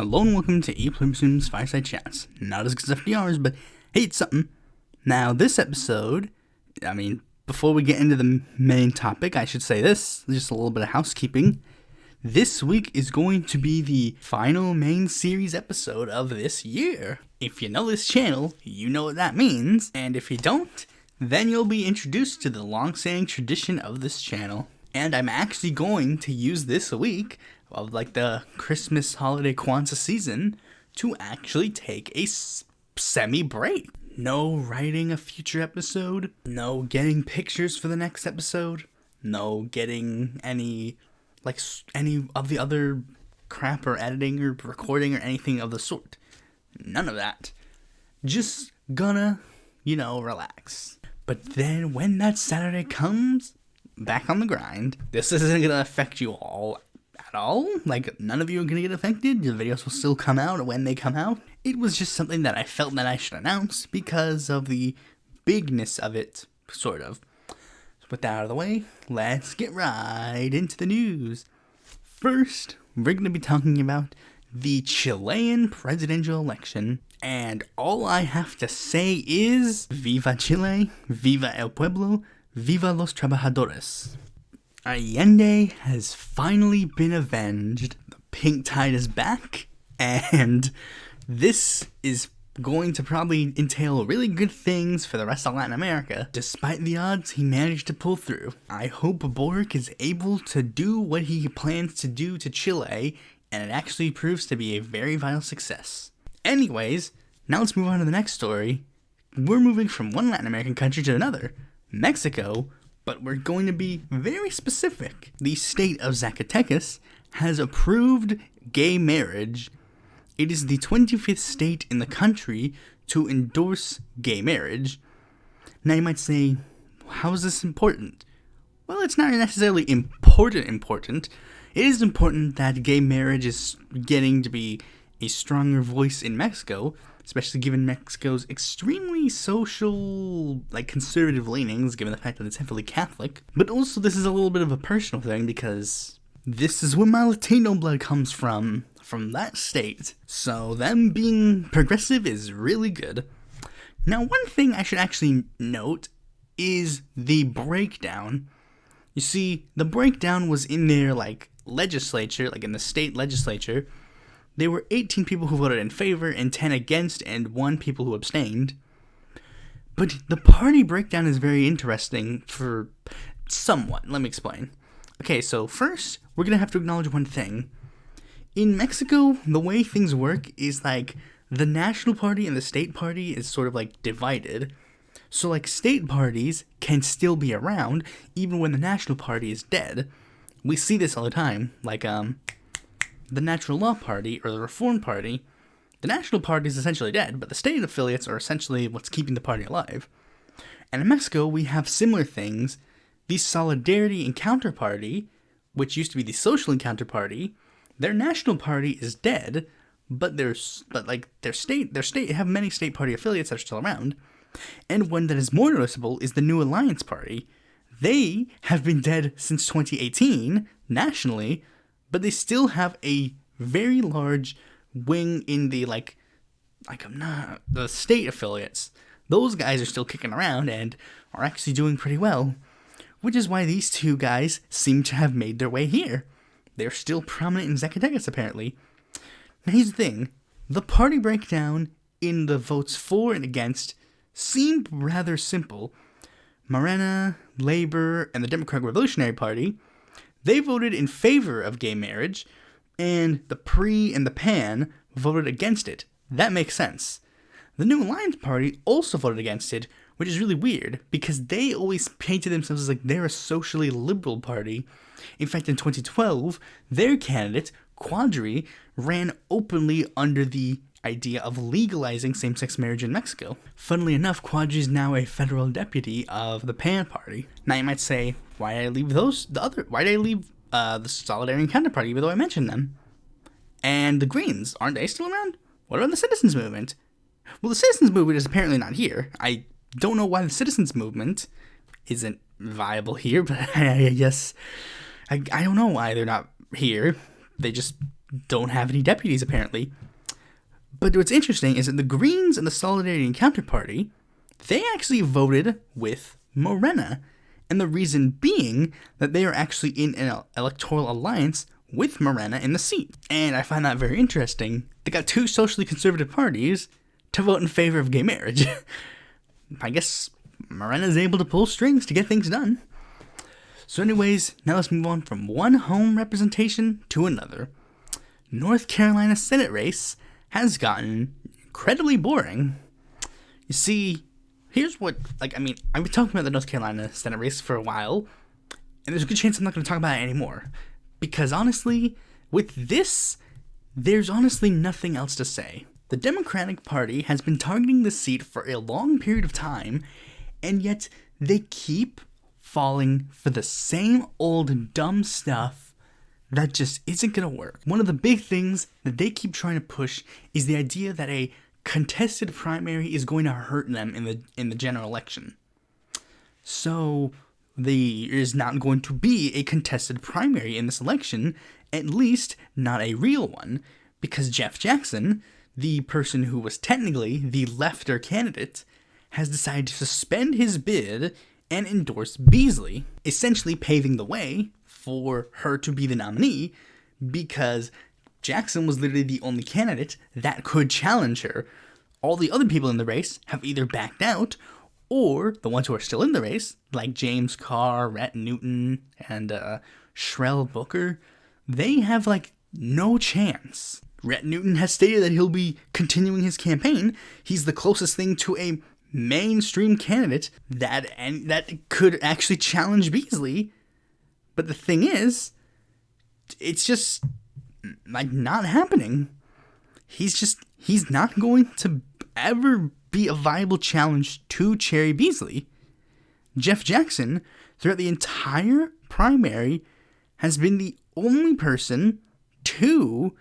Hello and welcome to Pluribus Unum's Fireside Chats. Not as good as FDR's, but hey, it's something. Now, this episode, before we get into the main topic, I should say this, just a little bit of housekeeping. This week is going to be the final main series episode of this year. If you know this channel, you know what that means, and if you don't, then you'll be introduced to the long-standing tradition of this channel. And I'm actually going to use this week of the Christmas holiday Kwanzaa season to actually take a semi-break. No writing a future episode, no getting pictures for the next episode, no getting any of the other crap or editing or recording or anything of the sort. None of that. Just gonna, relax. But then when that Saturday comes, back on the grind. This isn't gonna affect you all at all. None of you are gonna get affected. Your videos will still come out when they come out. It was just something that I felt that I should announce because of the bigness of it, sort of. So with that out of the way, let's get right into the news. First, we're gonna be talking about the Chilean presidential election. And all I have to say is, Viva Chile, Viva el Pueblo, Viva los Trabajadores. Allende has finally been avenged. The pink tide is back, and this is going to probably entail really good things for the rest of Latin America. Despite the odds, he managed to pull through. I hope Boric is able to do what he plans to do to Chile, and it actually proves to be a very vital success. Anyways, now let's move on to the next story. We're moving from one Latin American country to another, Mexico, but we're going to be very specific. The state of Zacatecas has approved gay marriage. It is the 25th state in the country to endorse gay marriage. Now you might say, how is this important? Well, it's not necessarily important. It is important that gay marriage is getting to be a stronger voice in Mexico, especially given Mexico's extremely social, conservative leanings, given the fact that it's heavily Catholic. But also, this is a little bit of a personal thing, because this is where my Latino blood comes from that state. So them being progressive is really good. Now, one thing I should actually note is the breakdown. You see, the breakdown was in their, legislature, in the state legislature. There were 18 people who voted in favor and 10 against and 1 people who abstained. But the party breakdown is very interesting for somewhat. Let me explain. Okay, so first, we're going to have to acknowledge one thing. In Mexico, the way things work is the National Party and the State Party is sort of divided. So state parties can still be around even when the National Party is dead. We see this all the time, the Natural Law Party or the Reform Party. The National Party is essentially dead, but the state affiliates are essentially what's keeping the party alive. And in Mexico, we have similar things. The Solidarity Encounter Party, which used to be the Social Encounter Party, their national party is dead, but their state have many state party affiliates that are still around. And one that is more noticeable is the New Alliance Party. They have been dead since 2018 nationally, but they still have a very large wing in the the state affiliates. Those guys are still kicking around and are actually doing pretty well, which is why these two guys seem to have made their way here. They're still prominent in Zacatecas, apparently. Now here's the thing. The party breakdown in the votes for and against seemed rather simple. Morena, Labor, and the Democratic Revolutionary Party, they voted in favor of gay marriage, and the PRI and the PAN voted against it. That makes sense. The New Alliance Party also voted against it, which is really weird, because they always painted themselves as they're a socially liberal party. In fact, in 2012, their candidate, Quadri, ran openly under the idea of legalizing same-sex marriage in Mexico. Funnily enough, Quadri is now a federal deputy of the PAN party. Now you might say, why did I leave the Solidarity Encounter Party, even though I mentioned them? And the Greens, aren't they still around? What about the Citizens Movement? Well, the Citizens Movement is apparently not here. I don't know why the Citizens Movement isn't viable here, but I guess I don't know why they're not here. They just don't have any deputies, apparently. But what's interesting is that the Greens and the Solidarity Encounter Party, they actually voted with Morena. And the reason being that they are actually in an electoral alliance with Morena in the seat. And I find that very interesting. They got two socially conservative parties to vote in favor of gay marriage. I guess Morena's able to pull strings to get things done. So anyways, now let's move on from one home representation to another. North Carolina Senate race has gotten incredibly boring. You see, here's what, I've been talking about the North Carolina Senate race for a while, and there's a good chance I'm not going to talk about it anymore. Because honestly, with this, there's honestly nothing else to say. The Democratic Party has been targeting the seat for a long period of time, and yet they keep falling for the same old dumb stuff that just isn't going to work. One of the big things that they keep trying to push is the idea that a contested primary is going to hurt them in the general election. So there is not going to be a contested primary in this election, at least not a real one, because Jeff Jackson, the person who was technically the lefter candidate, has decided to suspend his bid and endorse Beasley, essentially paving the way for her to be the nominee, because Jackson was literally the only candidate that could challenge her. All the other people in the race have either backed out, or the ones who are still in the race, like James Carr, Rhett Newton, and Shrell Booker, they have no chance. Rhett Newton has stated that he'll be continuing his campaign. He's the closest thing to a mainstream candidate that could actually challenge Beasley. But the thing is, it's just not happening. He's not going to ever be a viable challenge to Cherry Beasley. Jeff Jackson, throughout the entire primary, has been the only person to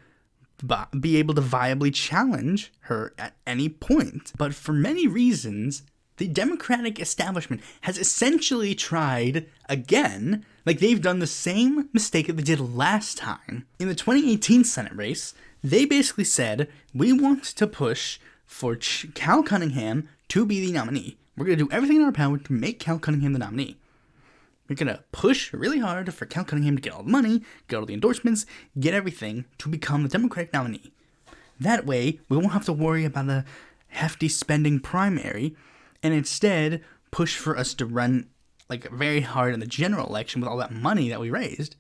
be able to viably challenge her at any point. But for many reasons, the Democratic establishment has essentially tried again. They've done the same mistake that they did last time. In the 2018 Senate race, they basically said, we want to push for Cal Cunningham to be the nominee. We're going to do everything in our power to make Cal Cunningham the nominee. We're going to push really hard for Cal Cunningham to get all the money, get all the endorsements, get everything to become the Democratic nominee. That way, we won't have to worry about a hefty spending primary, and instead push for us to run very hard in the general election with all that money that we raised.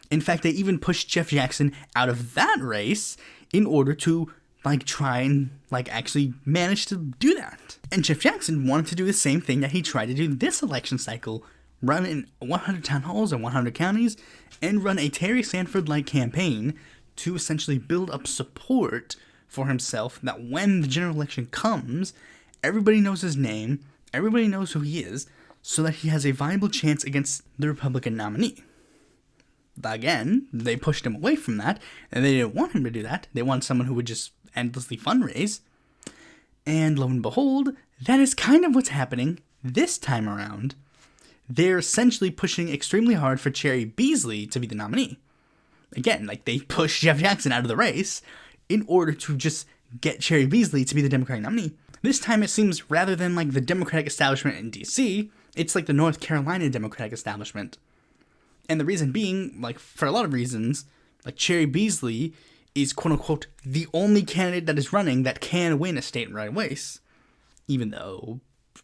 In fact, they even pushed Jeff Jackson out of that race in order to try and actually manage to do that. And Jeff Jackson wanted to do the same thing that he tried to do this election cycle, run in 100 town halls in 100 counties, and run a Terry Sanford-like campaign to essentially build up support for himself, that when the general election comes, everybody knows his name, everybody knows who he is, so that he has a viable chance against the Republican nominee. Again, they pushed him away from that, and they didn't want him to do that. They wanted someone who would just endlessly fundraise. And lo and behold, that is kind of what's happening this time around. They're essentially pushing extremely hard for Cherry Beasley to be the nominee. Again, they pushed Jeff Jackson out of the race in order to just get Cherry Beasley to be the Democratic nominee. This time it seems rather than the Democratic establishment in D.C., it's the North Carolina Democratic establishment. And the reason being, for a lot of reasons, Cherry Beasley is quote-unquote the only candidate that is running that can win a statewide race, even though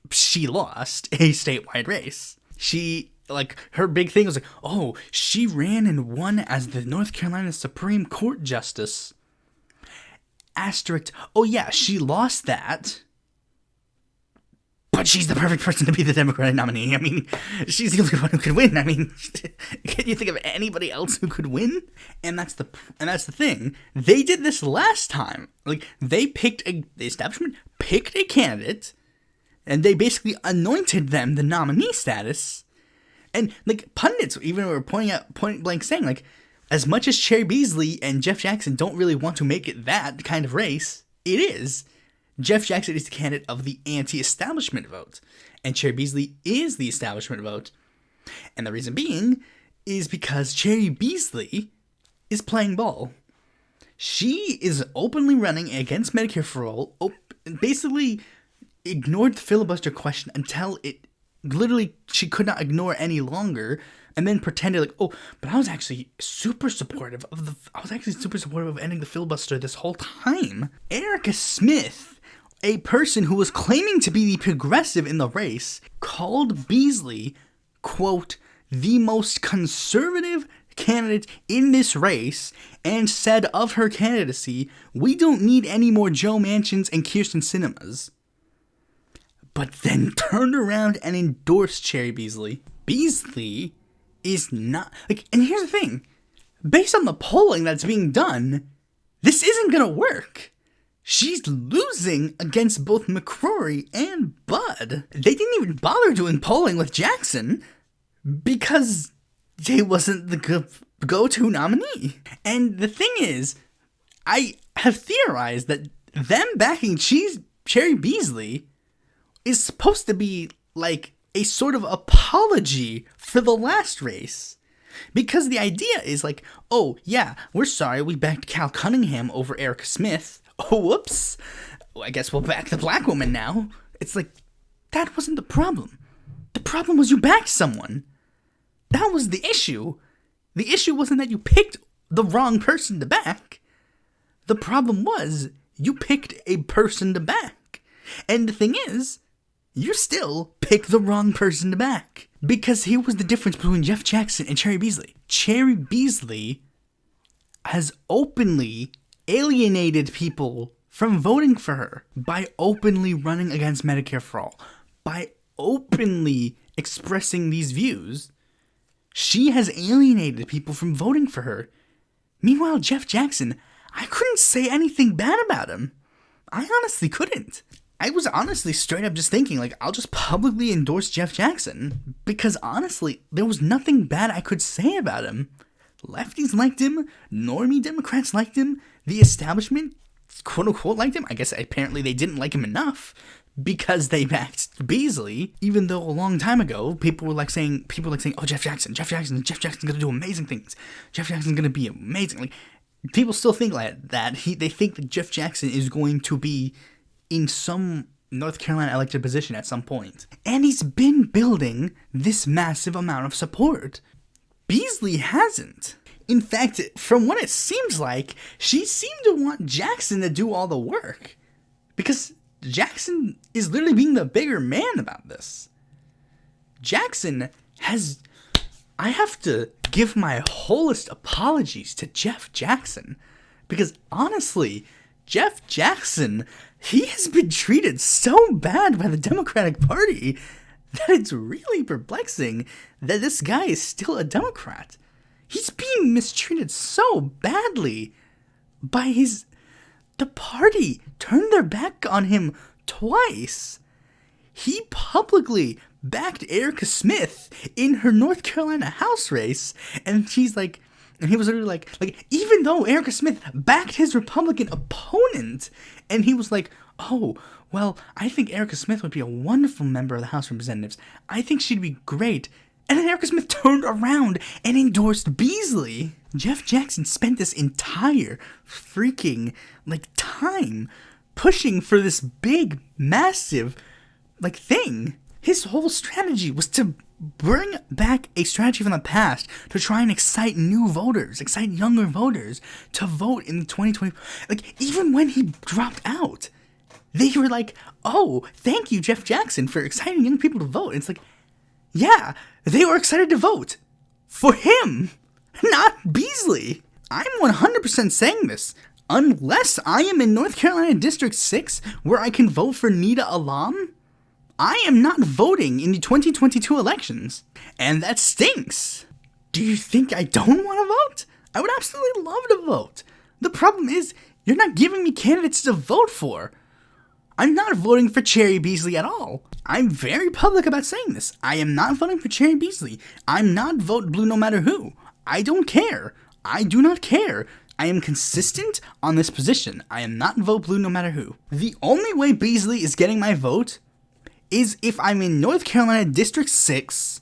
she lost a statewide race. She, her big thing was she ran and won as the North Carolina Supreme Court Justice. Asterisk, oh yeah, she lost that, but she's the perfect person to be the Democratic nominee. I mean, she's the only one who could win. I mean, can you think of anybody else who could win? And that's the thing. They did this last time. The establishment picked a candidate, and they basically anointed them the nominee status. And pundits even were point blank saying as much as Cherry Beasley and Jeff Jackson don't really want to make it that kind of race, it is. Jeff Jackson is the candidate of the anti-establishment vote, and Cherry Beasley is the establishment vote. And the reason being is because Cherry Beasley is playing ball. She is openly running against Medicare for All, basically ignored the filibuster question until it literally she could not ignore any longer, and then pretended like, oh, but I was actually super supportive of ending the filibuster this whole time. Erica Smith, a person who was claiming to be the progressive in the race, called Beasley, quote, the most conservative candidate in this race, and said of her candidacy, we don't need any more Joe Manchins and Kirsten Sinemas. But then turned around and endorsed Cherry Beasley. Beasley is not, like, and here's the thing, based on the polling that's being done, this isn't gonna work. She's losing against both McCrory and Budd. They didn't even bother doing polling with Jackson because Jay wasn't the go-to nominee. And the thing is, I have theorized that them backing Cherry Beasley is supposed to be like a sort of apology for the last race. Because the idea is like, oh yeah, we're sorry we backed Cal Cunningham over Erica Smith. Oh, whoops. Well, I guess we'll back the black woman now. It's like, that wasn't the problem. The problem was you backed someone. That was the issue. The issue wasn't that you picked the wrong person to back. The problem was you picked a person to back. And the thing is, you still picked the wrong person to back. Because here was the difference between Jeff Jackson and Cherry Beasley. Cherry Beasley has openly alienated people from voting for her by openly running against Medicare for All, by openly expressing these views. She has alienated people from voting for her. Meanwhile, Jeff Jackson, I couldn't say anything bad about him. I honestly couldn't. I was honestly straight up just thinking, like, I'll just publicly endorse Jeff Jackson. Because honestly, there was nothing bad I could say about him. Lefties liked him. Normie Democrats liked him. The establishment, quote unquote, liked him. I guess apparently they didn't like him enough because they backed Beasley, even though a long time ago, people were saying, oh, Jeff Jackson's gonna do amazing things. Jeff Jackson's gonna be amazing. Like, people still think like that. They think that Jeff Jackson is going to be in some North Carolina elected position at some point. And he's been building this massive amount of support. Beasley hasn't. In fact, from what it seems like, she seemed to want Jackson to do all the work. Because Jackson is literally being the bigger man about this. Jackson has... I have to give my wholest apologies to Jeff Jackson. Because honestly, Jeff Jackson, he has been treated so bad by the Democratic Party that it's really perplexing that this guy is still a Democrat. He's being mistreated so badly by the party turned their back on him twice. He publicly backed Erica Smith in her North Carolina House race, and she's like, and he was literally like, even though Erica Smith backed his Republican opponent, and he was like, oh, well, I think Erica Smith would be a wonderful member of the House of Representatives. I think she'd be great. And then Erica Smith turned around and endorsed Beasley. Jeff Jackson spent this entire freaking, time pushing for this big, massive, thing. His whole strategy was to bring back a strategy from the past to try and excite new voters, excite younger voters to vote in 2020. Even when he dropped out, they were like, oh, thank you, Jeff Jackson, for exciting young people to vote. It's like, yeah, they were excited to vote for him, not Beasley. I'm 100% saying this. Unless I am in North Carolina District 6, where I can vote for Nita Alam, I am not voting in the 2022 elections. And that stinks. Do you think I don't want to vote? I would absolutely love to vote. The problem is, you're not giving me candidates to vote for. I'm not voting for Cherry Beasley at all. I'm very public about saying this. I am not voting for Cherry Beasley. I'm not vote blue no matter who. I don't care. I do not care. I am consistent on this position. I am not vote blue no matter who. The only way Beasley is getting my vote is if I'm in North Carolina District 6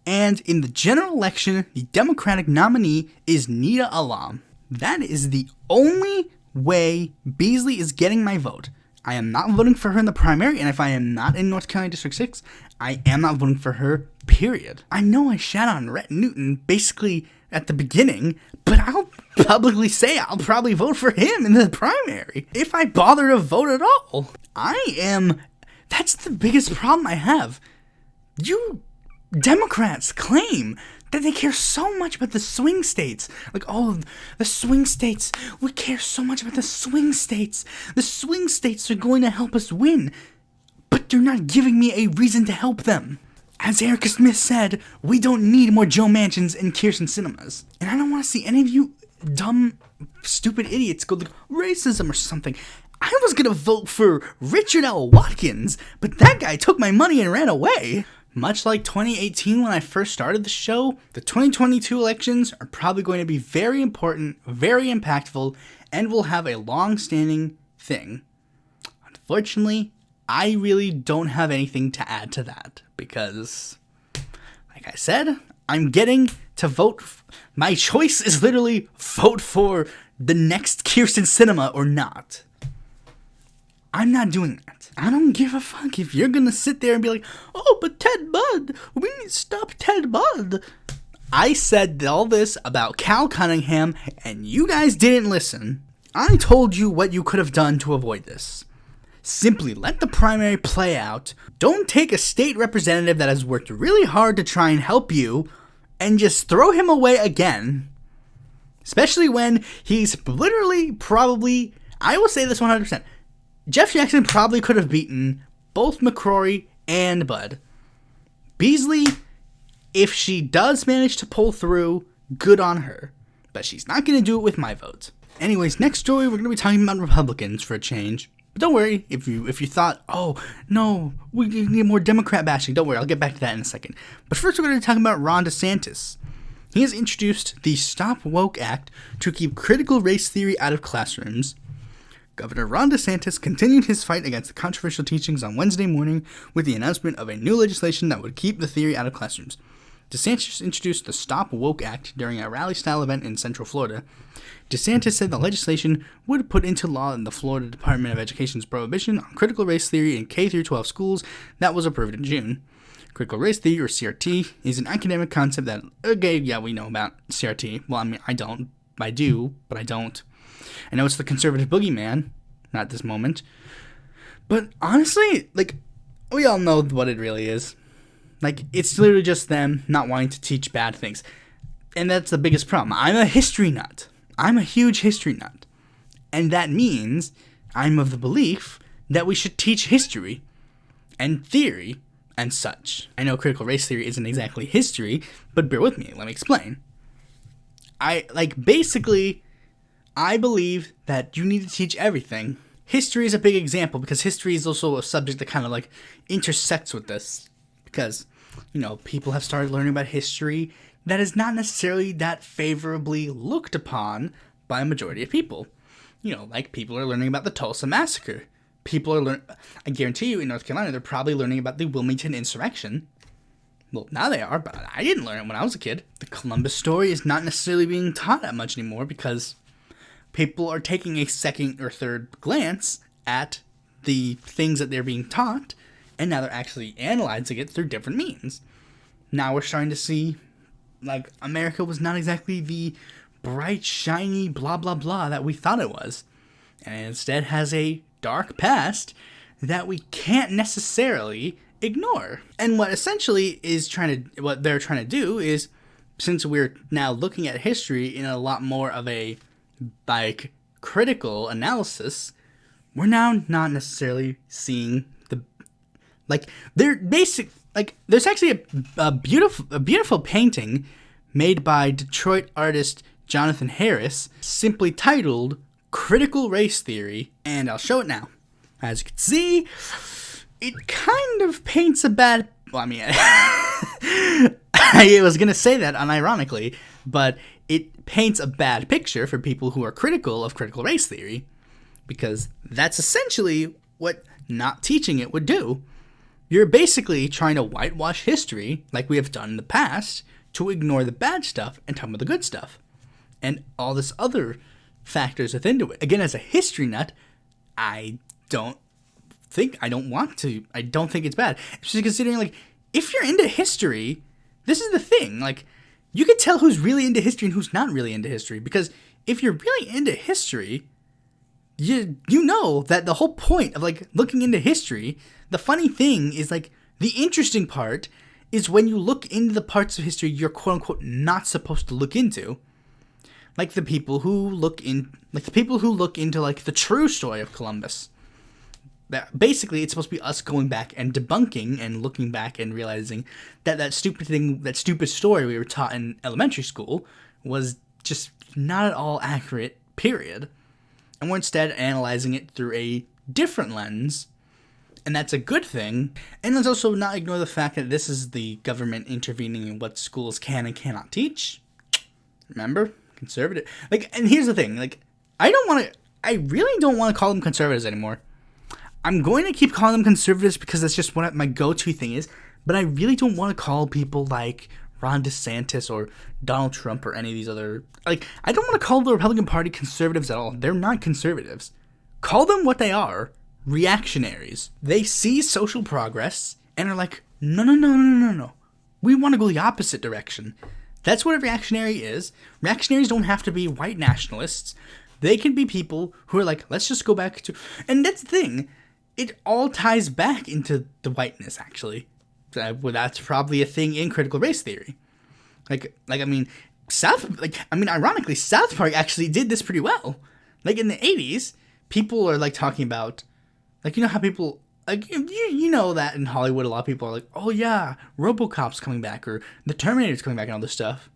and in the general election, the Democratic nominee is Nita Alam. That is the only way Beasley is getting my vote. I am not voting for her in the primary, and if I am not in North Carolina District 6, I am not voting for her, period. I know I shat on Rhett Newton basically at the beginning, but I'll publicly say I'll probably vote for him in the primary, if I bother to vote at all. That's the biggest problem I have. You Democrats claim that they care so much about the swing states. Like, oh, the swing states, we care so much about the swing states. The swing states are going to help us win. But they're not giving me a reason to help them. As Erica Smith said, we don't need more Joe Manchins and Kirsten Cinemas. And I don't want to see any of you dumb, stupid idiots go like, racism or something. I was going to vote for Richard L. Watkins, but that guy took my money and ran away. Much like 2018 when I first started the show, the 2022 elections are probably going to be very important, very impactful, and will have a long-standing thing. Unfortunately, I really don't have anything to add to that because, like I said, I'm getting to vote. My choice is literally vote for the next Kirsten Cinema or not. I'm not doing that. I don't give a fuck if you're gonna sit there and be like, oh, but Ted Budd, we need to stop Ted Budd. I said all this about Cal Cunningham, and you guys didn't listen. I told you what you could have done to avoid this. Simply let the primary play out. Don't take a state representative that has worked really hard to try and help you, and just throw him away again. Especially when he's literally probably, I will say this 100%, Jeff Jackson probably could have beaten both McCrory and Budd. Beasley, if she does manage to pull through, good on her. But she's not going to do it with my vote. Anyways, next story, we're going to be talking about Republicans for a change. But don't worry, if you thought, oh, no, we need more Democrat bashing, don't worry, I'll get back to that in a second. But first we're going to talk about Ron DeSantis. He has introduced the Stop Woke Act to keep critical race theory out of classrooms. Governor Ron DeSantis continued his fight against the controversial teachings on Wednesday morning with the announcement of a new legislation that would keep the theory out of classrooms. DeSantis introduced the Stop Woke Act during a rally-style event in Central Florida. DeSantis said the legislation would put into law the Florida Department of Education's prohibition on critical race theory in K-12 schools that was approved in June. Critical race theory, or CRT, is an academic concept that, okay, yeah, we know about CRT. Well, I mean, I don't. I do, but I don't. I know it's the conservative boogeyman, not at this moment. But honestly, like, we all know what it really is. Like, it's literally just them not wanting to teach bad things. And that's the biggest problem. I'm a history nut. I'm a huge history nut. And that means I'm of the belief that we should teach history and theory and such. I know critical race theory isn't exactly history, but bear with me. Let me explain. Basically, I believe that you need to teach everything. History is a big example because history is also a subject that kind of like intersects with this. Because, people have started learning about history that is not necessarily that favorably looked upon by a majority of people. Like people are learning about the Tulsa Massacre. I guarantee you in North Carolina, they're probably learning about the Wilmington Insurrection. Well, now they are, but I didn't learn it when I was a kid. The Columbus story is not necessarily being taught that much anymore because people are taking a second or third glance at the things that they're being taught, and now they're actually analyzing it through different means. Now we're starting to see, like, America was not exactly the bright, shiny, blah, blah, blah that we thought it was. And it instead has a dark past that we can't necessarily ignore. And what they're trying to do is, since we're now looking at history in a lot more of a, critical analysis, we're now not necessarily seeing there's actually a beautiful painting made by Detroit artist Jonathan Harris, simply titled Critical Race Theory, and I'll show it now. As you can see, it kind of paints a bad, I was going to say that unironically, but it paints a bad picture for people who are critical of critical race theory, because that's essentially what not teaching it would do. You're basically trying to whitewash history, like we have done in the past, to ignore the bad stuff and talk about the good stuff. and all this other factors within it. Again, as a history nut, I don't think it's bad. Just considering, like, if you're into history, this is the thing. Like, you can tell who's really into history and who's not really into history. Because if you're really into history, you know that the whole point of, like, looking into history, the funny thing is, like, the interesting part is when you look into the parts of history you're quote-unquote not supposed to look into. Like the people who look into, like, the true story of Columbus. That basically, it's supposed to be us going back and debunking and looking back and realizing that stupid story we were taught in elementary school was just not at all accurate, period. And we're instead analyzing it through a different lens, and that's a good thing. And let's also not ignore the fact that this is the government intervening in what schools can and cannot teach. Remember? Conservative. Like, and here's the thing. Like, I really don't want to call them conservatives anymore. I'm going to keep calling them conservatives because that's just what my go-to thing is. But I really don't want to call people like Ron DeSantis or Donald Trump or any of these other... Like, I don't want to call the Republican Party conservatives at all. They're not conservatives. Call them what they are. Reactionaries. They see social progress and are like, no. We want to go the opposite direction. That's what a reactionary is. Reactionaries don't have to be white nationalists. They can be people who are like, let's just go back to... And that's the thing. It all ties back into the whiteness, actually. That's probably a thing in critical race theory. Ironically, South Park actually did this pretty well. Like, in the 80s, people are, like, talking about... Like, you know how people... Like, you know that in Hollywood, a lot of people are like, oh, yeah, RoboCop's coming back, or The Terminator's coming back, and all this stuff.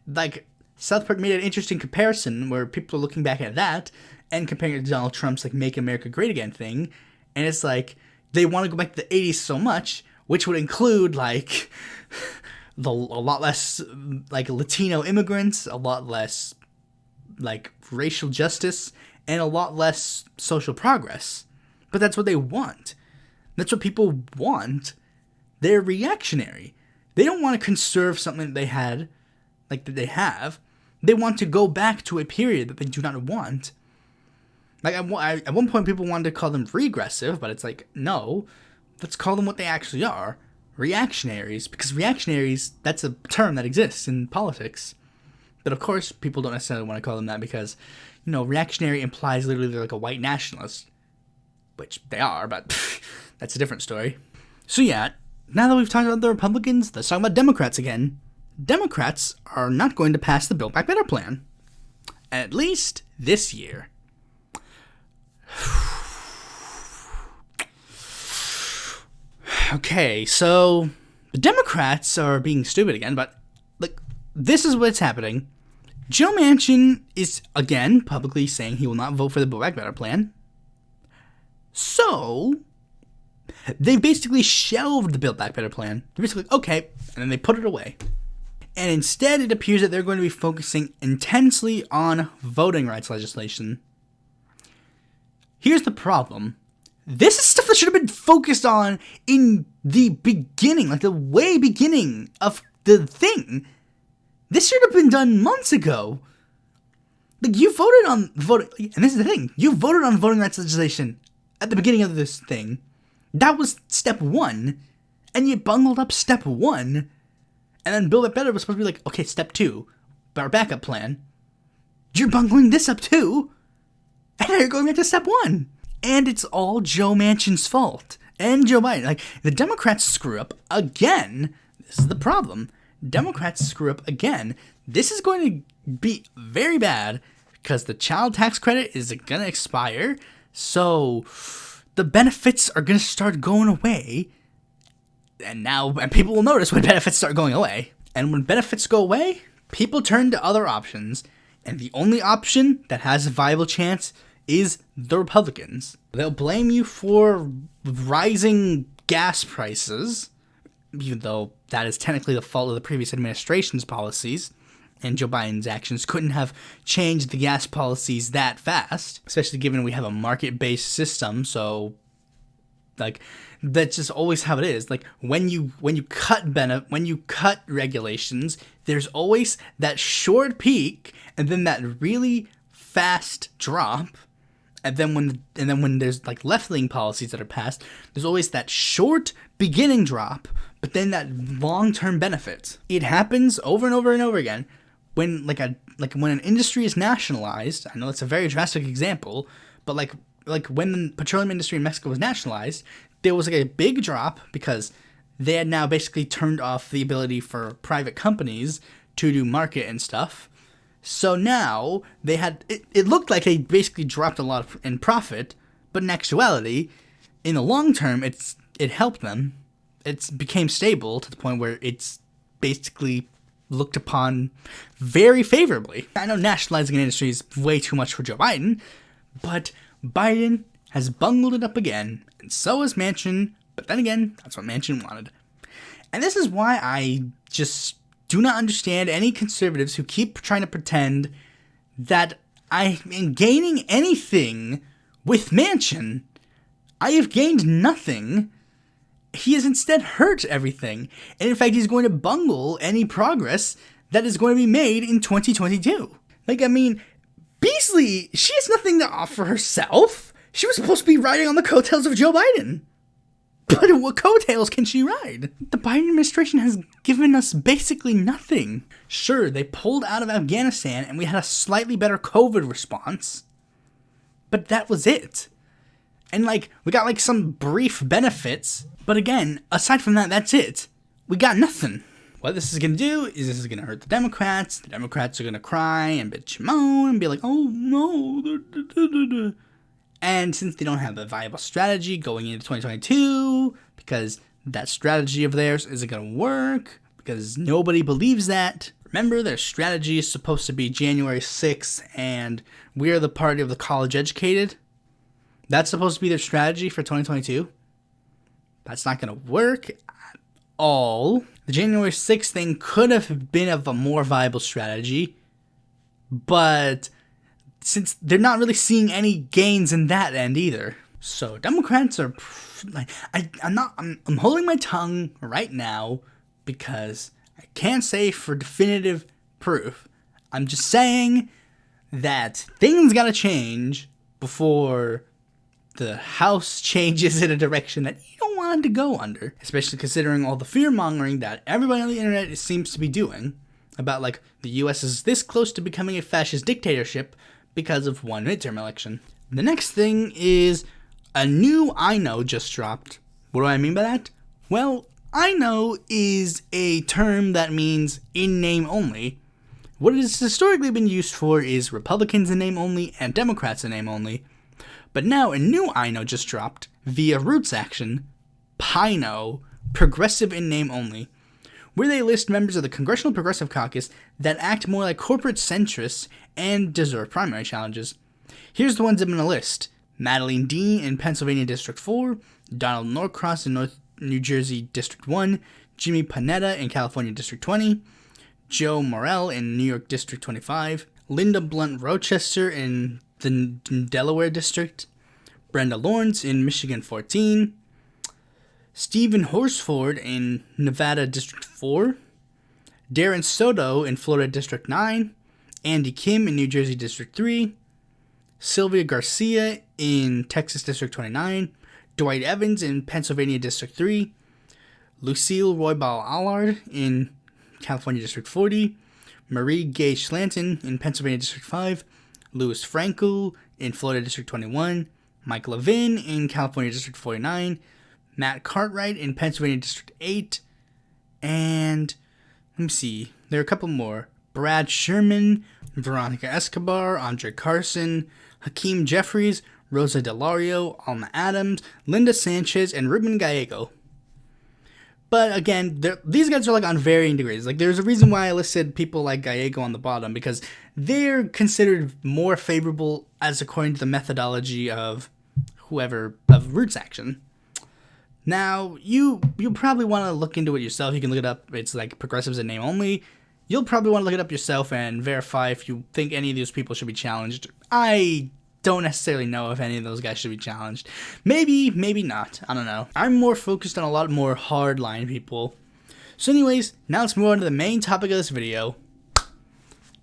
Like, South Park made an interesting comparison where people are looking back at that and comparing it to Donald Trump's, like, Make America Great Again thing. And it's like, they want to go back to the 80s so much, which would include, like, a lot less, like, Latino immigrants, a lot less, like, racial justice, and a lot less social progress. But that's what they want. That's what people want. They're reactionary. They don't want to conserve something that they had, like that they have. They want to go back to a period that they do not want. Like, at one point, people wanted to call them regressive, but it's like, no. Let's call them what they actually are. Reactionaries. Because reactionaries, that's a term that exists in politics. But of course, people don't necessarily want to call them that because, you know, reactionary implies literally they're like a white nationalist. Which they are, but that's a different story. So yeah, now that we've talked about the Republicans, let's talk about Democrats again. Democrats are not going to pass the Build Back Better plan. At least this year. Okay, so the Democrats are being stupid again, but like, this is what's happening. Joe Manchin is, again, publicly saying he will not vote for the Build Back Better plan. So, they basically shelved the Build Back Better plan. They're basically like, okay, and then they put it away. And instead, it appears that they're going to be focusing intensely on voting rights legislation. Here's the problem. This is stuff that should have been focused on in the beginning, like the way beginning of the thing. This should have been done months ago. Like, you voted on voting, and this is the thing, you voted on voting rights legislation at the beginning of this thing. That was step one, and you bungled up step one, and then Build Back Better was supposed to be like, okay, step two, our backup plan. You're bungling this up too, and now you're going back to step one. And it's all Joe Manchin's fault, and Joe Biden. Like, the Democrats screw up again. This is the problem. Democrats screw up again. This is going to be very bad, because the child tax credit is going to expire. So the benefits are going to start going away. And people will notice when benefits start going away. And when benefits go away, people turn to other options. And the only option that has a viable chance is the Republicans. They'll blame you for rising gas prices, even though that is technically the fault of the previous administration's policies. And Joe Biden's actions couldn't have changed the gas policies that fast, especially given we have a market-based system, so Like, that's just always how it is. Like, when you cut regulations, there's always that short peak and then that really fast drop. And then when there's like left-leaning policies that are passed, there's always that short beginning drop, but then that long-term benefit. It happens over and over and over again. When when an industry is nationalized, I know that's a very drastic example, but like when the petroleum industry in Mexico was nationalized, there was like a big drop because they had now basically turned off the ability for private companies to do market and stuff. So now they had it looked like they basically dropped a lot in profit, but in actuality, in the long term, it helped them. It became stable to the point where it's basically looked upon very favorably. I know nationalizing an industry is way too much for Joe Biden, but Biden has bungled it up again, and so has Manchin, but then again, that's what Manchin wanted. And this is why I just do not understand any conservatives who keep trying to pretend that I am gaining anything with Manchin. I have gained nothing. He has instead hurt everything. And in fact, he's going to bungle any progress that is going to be made in 2022. Like, I mean, Beasley, she has nothing to offer herself. She was supposed to be riding on the coattails of Joe Biden. But what coattails can she ride? The Biden administration has given us basically nothing. Sure, they pulled out of Afghanistan and we had a slightly better COVID response. But that was it. And like, we got like some brief benefits. But again, aside from that, that's it. We got nothing. What this is going to do is this is going to hurt the Democrats. The Democrats are going to cry and bitch and moan and be like, oh no. And since they don't have a viable strategy going into 2022, because that strategy of theirs isn't going to work, because nobody believes that. Remember, their strategy is supposed to be January 6th, and we're the party of the college educated. That's supposed to be their strategy for 2022. That's not going to work at all. The January 6th thing could have been of a more viable strategy, but since they're not really seeing any gains in that end either. So Democrats are like, I'm holding my tongue right now because I can't say for definitive proof. I'm just saying that things gotta change before the House changes in a direction that you don't want it to go under. Especially considering all the fear-mongering that everybody on the internet seems to be doing about like the US is this close to becoming a fascist dictatorship because of one midterm election. The next thing is a new I know just dropped. What do I mean by that? Well, I know is a term that means in name only. What it has historically been used for is Republicans in name only and Democrats in name only. But now a new I know just dropped via Roots Action, PINO, progressive in name only, where they list members of the Congressional Progressive Caucus that act more like corporate centrists and deserve primary challenges. Here's the ones I'm going to list. Madeline Dean in Pennsylvania District 4, Donald Norcross in New Jersey District 1, Jimmy Panetta in California District 20, Joe Morrell in New York District 25, Linda Blunt Rochester in the Delaware District, Brenda Lawrence in Michigan 14, Stephen Horsford in Nevada District 4, Darren Soto in Florida District 9, Andy Kim in New Jersey District 3, Sylvia Garcia in Texas District 29, Dwight Evans in Pennsylvania District 3, Lucille Roybal Allard in California District 40, Marie Gay Schlanten in Pennsylvania District 5, Louis Frankel in Florida District 21, Mike Levin in California District 49, Matt Cartwright in Pennsylvania District 8, and let me see, there are a couple more. Brad Sherman, Veronica Escobar, Andre Carson, Hakeem Jeffries, Rosa Delario, Alma Adams, Linda Sanchez, and Ruben Gallego. But again, these guys are like on varying degrees. Like there's a reason why I listed people like Gallego on the bottom, because they're considered more favorable as according to the methodology of whoever of Roots Action. Now, you probably want to look into it yourself. You can look it up. It's like progressives in name only. You'll probably want to look it up yourself and verify if you think any of these people should be challenged. I don't necessarily know if any of those guys should be challenged. Maybe not. I don't know. I'm more focused on a lot more hardline people. So anyways, now let's move on to the main topic of this video.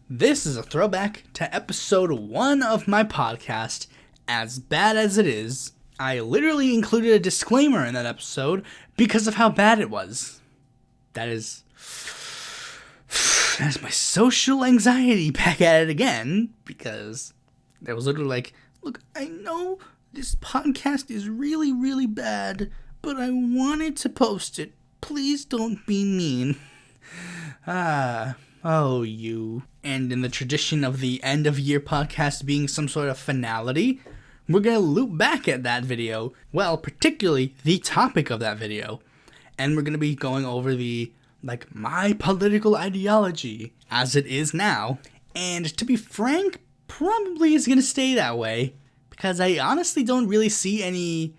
This is a throwback to episode 1 of my podcast, As Bad As It Is. I literally included a disclaimer in that episode because of how bad it was. That's my social anxiety back at it again, because it was literally like, look, I know this podcast is really, really bad, but I wanted to post it. Please don't be mean. Oh, you. And in the tradition of the end of year podcast being some sort of finality, we're going to loop back at that video. Well, particularly the topic of that video. And we're going to be going over my political ideology as it is now. And to be frank, probably is going to stay that way, because I honestly don't really see any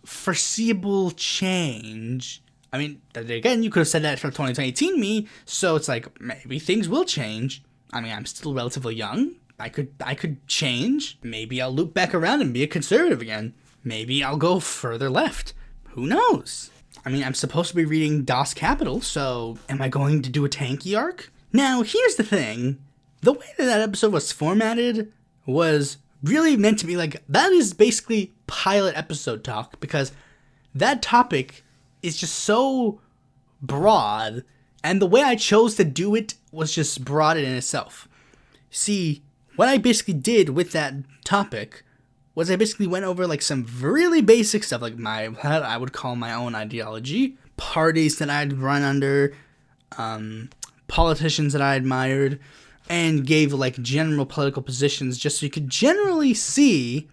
foreseeable change. I mean, again, you could have said that for 2018 me, so it's like, maybe things will change. I mean, I'm still relatively young. I could change. Maybe I'll loop back around and be a conservative again. Maybe I'll go further left. Who knows? I mean, I'm supposed to be reading Das Kapital, so am I going to do a tanky arc? Now, here's the thing. The way that episode was formatted was really meant to be that is basically pilot episode talk, because that topic is just so broad, and the way I chose to do it was just broad in itself. See, what I basically did with that topic was I basically went over some really basic stuff, what I would call my own ideology, parties that I'd run under, politicians that I admired, and gave general political positions just so you could generally see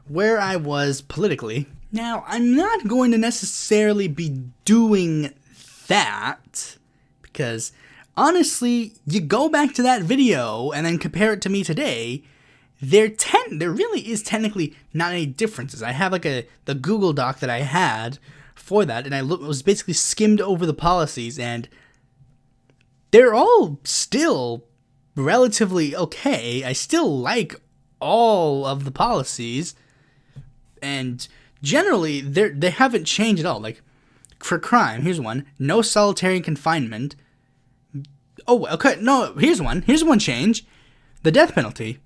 where I was politically. Now, I'm not going to necessarily be doing that, because honestly, you go back to that video and then compare it to me today, there really is technically not any differences. I have the Google Doc that I had for that, and I was basically skimmed over the policies, and they're all still relatively okay. I still like all of the policies, and generally, they haven't changed at all. For crime, here's one. No solitary confinement. Oh, okay, no, here's one. Here's one change. The death penalty.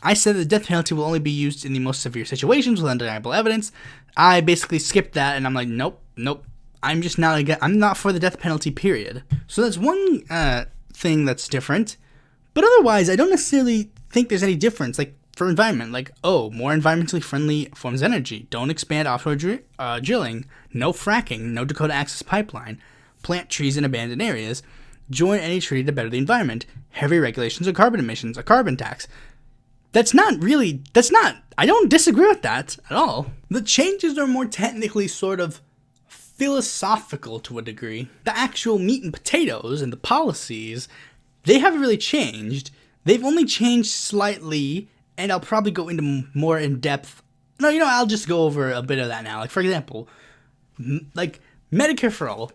I said the death penalty will only be used in the most severe situations with undeniable evidence. I basically skipped that, and I'm like, nope. I'm just I'm not for the death penalty, period. So that's one thing that's different. But otherwise, I don't necessarily think there's any difference. For environment, more environmentally friendly forms of energy. Don't expand offshore drilling. No fracking. No Dakota Access Pipeline. Plant trees in abandoned areas. Join any treaty to better the environment. Heavy regulations of carbon emissions. A carbon tax. I don't disagree with that at all. The changes are more technically sort of philosophical to a degree. The actual meat and potatoes and the policies, they haven't really changed. They've only changed slightly. And I'll probably go into more in depth. No, I'll just go over a bit of that now. For example, Medicare for all.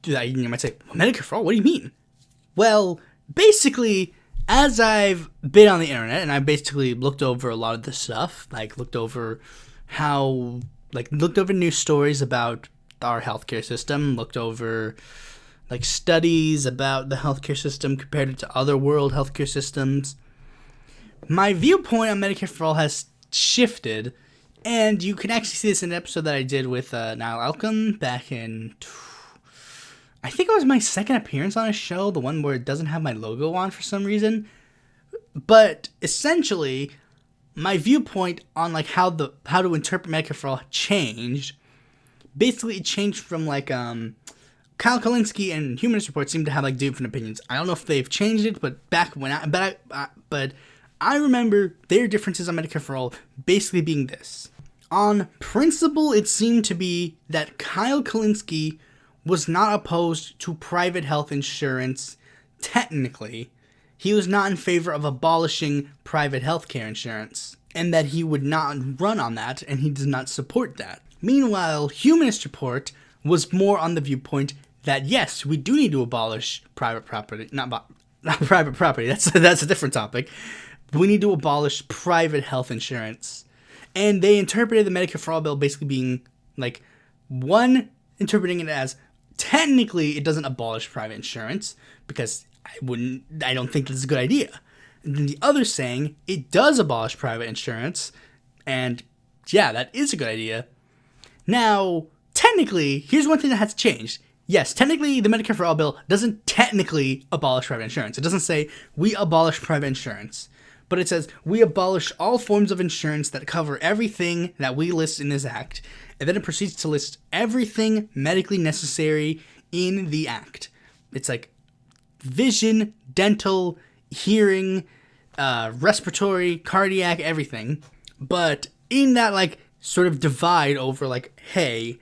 You might say, Medicare for all? What do you mean? Well, basically, as I've been on the internet and I basically looked over a lot of this stuff, looked over news stories about our healthcare system, looked over studies about the healthcare system compared it to other world healthcare systems. My viewpoint on Medicare for All has shifted, and you can actually see this in an episode that I did with Niall Alcom back in, I think it was my second appearance on a show, the one where it doesn't have my logo on for some reason. But essentially, my viewpoint on how to interpret Medicare for All changed. Basically, it changed from Kyle Kalinske and Humanist Report seem to have different opinions. I don't know if they've changed it, but I remember their differences on Medicare for All basically being this. On principle, it seemed to be that Kyle Kalinske was not opposed to private health insurance technically. He was not in favor of abolishing private healthcare insurance, and that he would not run on that, and he does not support that. Meanwhile, Humanist Report was more on the viewpoint that yes, we do need to abolish private property, not private property. That's a different topic. we need to abolish private health insurance. And they interpreted the Medicare for All bill basically being like, one, interpreting it as technically it doesn't abolish private insurance because I don't think that's a good idea. And then the other saying it does abolish private insurance, and yeah, that is a good idea. Now, technically, here's one thing that has changed. Yes, technically, the Medicare for All bill doesn't technically abolish private insurance. It doesn't say we abolish private insurance, but it says we abolish all forms of insurance that cover everything that we list in this act, and then it proceeds to list everything medically necessary in the act. It's like vision, dental, hearing, respiratory, cardiac, everything. But in that, like, sort of divide over, like, hey,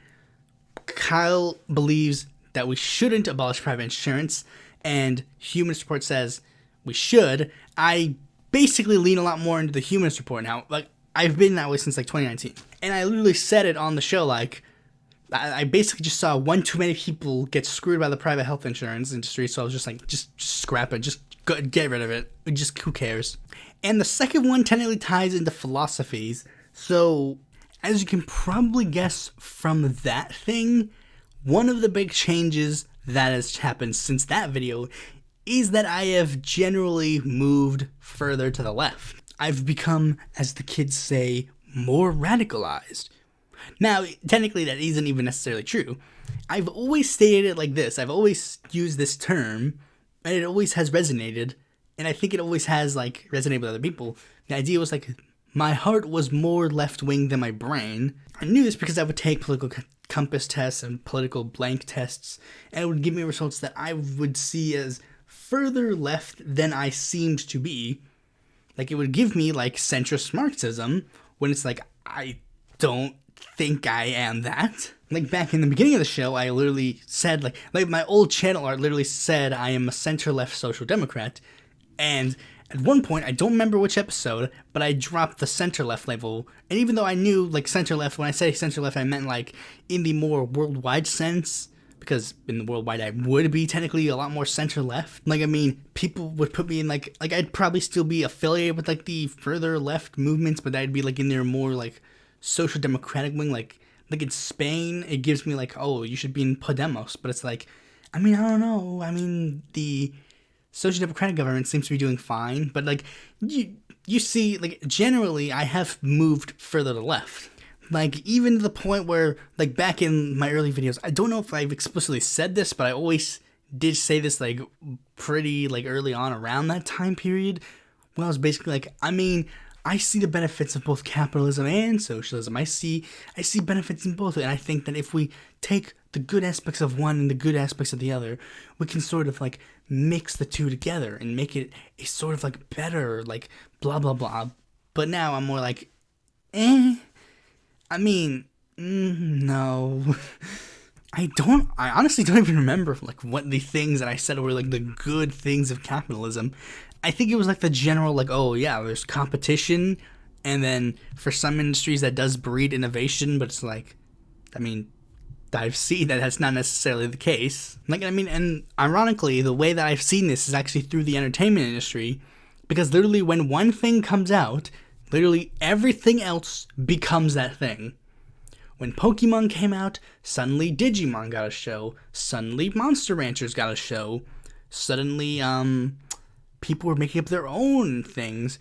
Kyle believes that we shouldn't abolish private insurance, and Humanist Report says we should, I basically lean a lot more into the Humanist Report now. Like, I've been that way since, like, 2019. And I literally said it on the show, like, I basically just saw one too many people get screwed by the private health insurance industry, so I was just like, just scrap it, just get rid of it, just who cares. And the second one technically ties into philosophies, so as you can probably guess from that thing, one of the big changes that has happened since that video is that I have generally moved further to the left. I've become, as the kids say, more radicalized. Now, technically that isn't even necessarily true. I've always stated it like this. I've always used this term, and it always has resonated, and I think it always has, like, resonated with other people. The idea was, like, my heart was more left-wing than my brain. I knew this because I would take political compass tests and political blank tests, and it would give me results that I would see as further left than I seemed to be. Like, it would give me, like, centrist Marxism, when it's like, I don't think I am that. Like, back in the beginning of the show, I literally said, like my old channel art literally said I am a center-left social democrat, and at one point, I don't remember which episode, but I dropped the center-left label, and even though I knew, like, center-left, when I say center-left, I meant, like, in the more worldwide sense, because in the worldwide, I would be technically a lot more center-left. Like, I mean, people would put me in, like I'd probably still be affiliated with, like, the further left movements, but I'd be, like, in their more, like, social democratic wing. Like in Spain, it gives me, like, oh, you should be in Podemos, but it's like, I mean, I don't know. I mean, the social democratic government seems to be doing fine, but, like, you see, like, generally, I have moved further to the left. Like, even to the point where, like, back in my early videos, I don't know if I've explicitly said this, but I always did say this, like, pretty, like, early on around that time period, when I was basically like, I mean, I see the benefits of both capitalism and socialism. I see benefits in both, and I think that if we take the good aspects of one and the good aspects of the other, we can sort of, like, mix the two together and make it a sort of, like, better, like, blah, blah, blah. But now I'm more like, I mean, no. I honestly don't even remember, like, what the things that I said were, like, the good things of capitalism. I think it was, like, the general, like, oh, yeah, there's competition, and then for some industries that does breed innovation, but it's like, I mean, I've seen that that's not necessarily the case. Like, I mean, and ironically, the way that I've seen this is actually through the entertainment industry, because literally when one thing comes out, literally everything else becomes that thing. When Pokemon came out, suddenly Digimon got a show, suddenly Monster Ranchers got a show, suddenly, people were making up their own things.